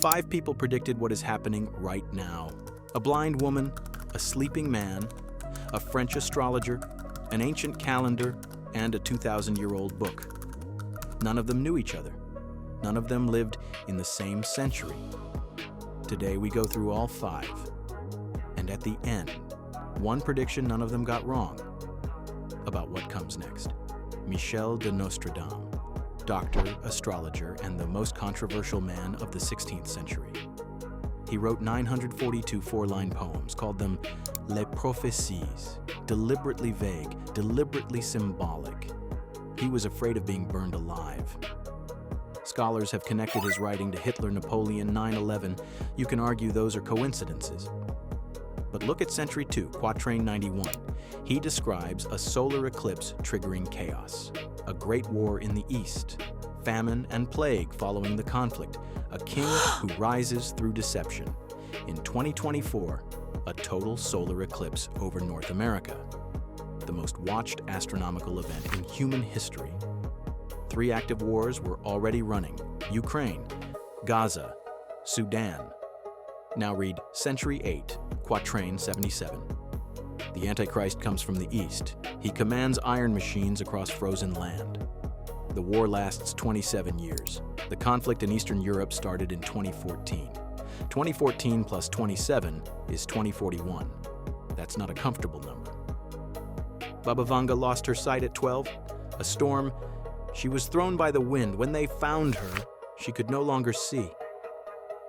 5 people predicted what is happening right now. A blind woman, a sleeping man, a French astrologer, an ancient calendar, and a 2,000-year-old book. None of them knew each other. None of them lived in the same century. Today we go through all 5. And at the end, one prediction none of them got wrong about what comes next. Michel de Nostradamus, doctor, astrologer, and the most controversial man of the 16th century. He wrote 942 4-line poems, called them Les prophecies, deliberately vague, deliberately symbolic. He was afraid of being burned alive. Scholars have connected his writing to Hitler, Napoleon, 9/11. You can argue those are coincidences. But look at Century 2, Quatrain 91. He describes a solar eclipse triggering chaos, a great war in the East, famine and plague following the conflict, a king who rises through deception. In 2024, a total solar eclipse over North America, the most watched astronomical event in human history. 3 active wars were already running: Ukraine, Gaza, Sudan. Now read Century 8, Quatrain 77. The Antichrist comes from the east. He commands iron machines across frozen land. The war lasts 27 years. The conflict in Eastern Europe started in 2014. 2014 plus 27 is 2041. That's not a comfortable number. Baba Vanga lost her sight at 12. A storm. She was thrown by the wind. When they found her, she could no longer see.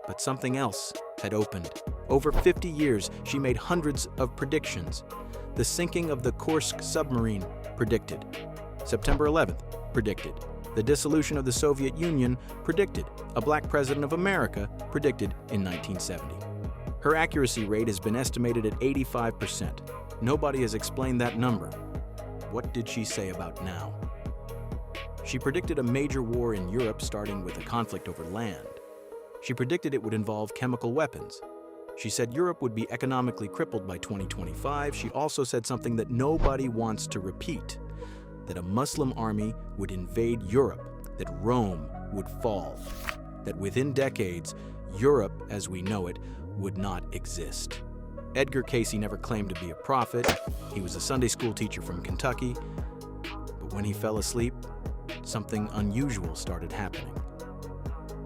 But something else had opened. Over 50 years, she made hundreds of predictions. The sinking of the Kursk submarine, predicted. September 11th, predicted. The dissolution of the Soviet Union, predicted. A black president of America, predicted in 1970. Her accuracy rate has been estimated at 85%. Nobody has explained that number. What did she say about now? She predicted a major war in Europe starting with a conflict over land. She predicted it would involve chemical weapons. She said Europe would be economically crippled by 2025. She also said something that nobody wants to repeat, that a Muslim army would invade Europe, that Rome would fall, that within decades, Europe as we know it would not exist. Edgar Cayce never claimed to be a prophet. He was a Sunday school teacher from Kentucky. But when he fell asleep, something unusual started happening.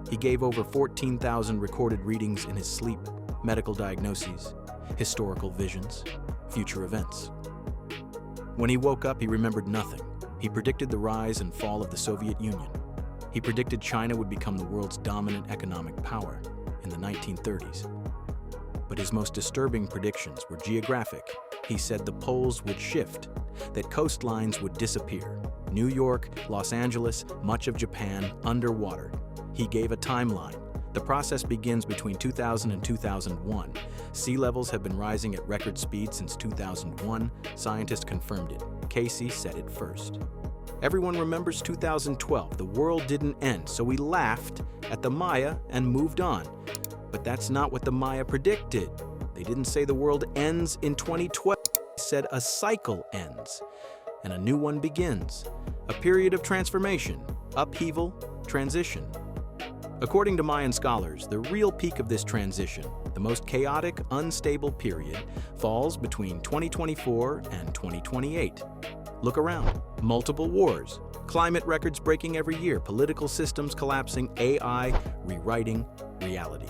He gave over 14,000 recorded readings in his sleep, medical diagnoses, historical visions, future events. When he woke up, he remembered nothing. He predicted the rise and fall of the Soviet Union. He predicted China would become the world's dominant economic power in the 1930s. But his most disturbing predictions were geographic. He said the poles would shift, that coastlines would disappear. New York, Los Angeles, much of Japan underwater. He gave a timeline. The process begins between 2000 and 2001. Sea levels have been rising at record speed since 2001. Scientists confirmed it. Cayce said it first. Everyone remembers 2012. The world didn't end, so we laughed at the Maya and moved on. But that's not what the Maya predicted. They didn't say the world ends in 2012. They said a cycle ends, and a new one begins. A period of transformation, upheaval, transition. According to Mayan scholars, the real peak of this transition, the most chaotic, unstable period, falls between 2024 and 2028. Look around. Multiple wars, climate records breaking every year, political systems collapsing, AI rewriting reality.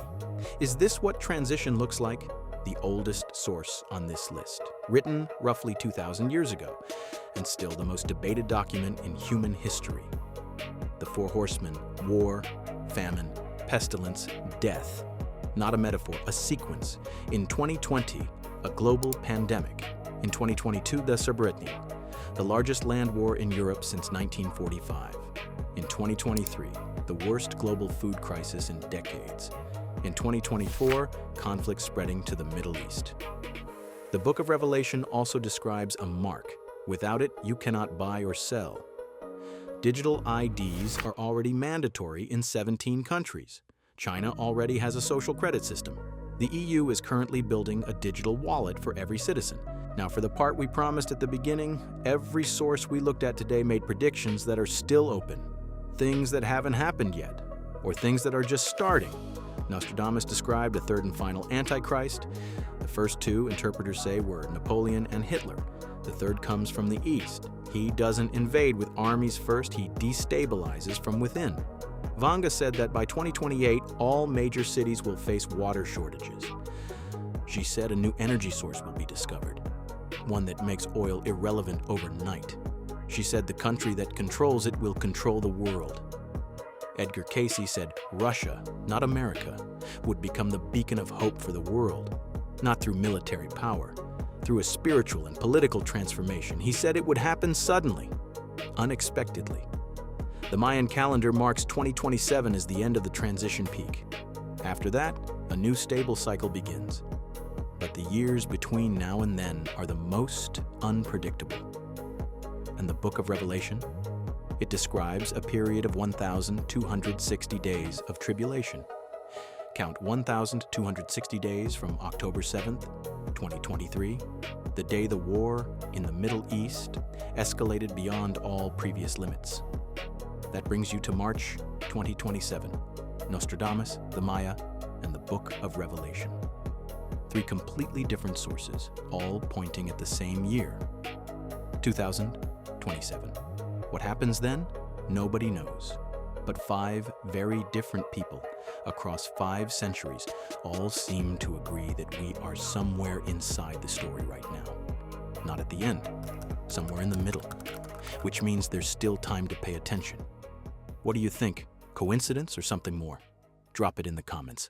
Is this what transition looks like? The oldest source on this list, written roughly 2,000 years ago, and still the most debated document in human history. The 4 horsemen: war, famine, pestilence, death. Not a metaphor, a sequence. In 2020, a global pandemic. In 2022, the Srebrenica, the largest land war in Europe since 1945. In 2023, the worst global food crisis in decades. In 2024, conflict spreading to the Middle East. The Book of Revelation also describes a mark. Without it, you cannot buy or sell. Digital IDs are already mandatory in 17 countries. China already has a social credit system. The EU is currently building a digital wallet for every citizen. Now, for the part we promised at the beginning, every source we looked at today made predictions that are still open. Things that haven't happened yet, or things that are just starting. Nostradamus described a third and final Antichrist. The first two, interpreters say, were Napoleon and Hitler. The third comes from the east. He doesn't invade with armies first, he destabilizes from within. Vanga said that by 2028, all major cities will face water shortages. She said a new energy source will be discovered, one that makes oil irrelevant overnight. She said the country that controls it will control the world. Edgar Cayce said Russia, not America, would become the beacon of hope for the world, not through military power, through a spiritual and political transformation. He said it would happen suddenly, unexpectedly. The Mayan calendar marks 2027 as the end of the transition peak. After that, a new stable cycle begins. But the years between now and then are the most unpredictable. And the book of Revelation? It describes a period of 1,260 days of tribulation. Count 1,260 days from October 7th, 2023, the day the war in the Middle East escalated beyond all previous limits. That brings you to March 2027, Nostradamus, the Maya, and the Book of Revelation. Three completely different sources, all pointing at the same year, 2027. What happens then? Nobody knows. But five very different people across 5 centuries all seem to agree that we are somewhere inside the story right now. Not at the end, somewhere in the middle, which means there's still time to pay attention. What do you think? Coincidence or something more? Drop it in the comments.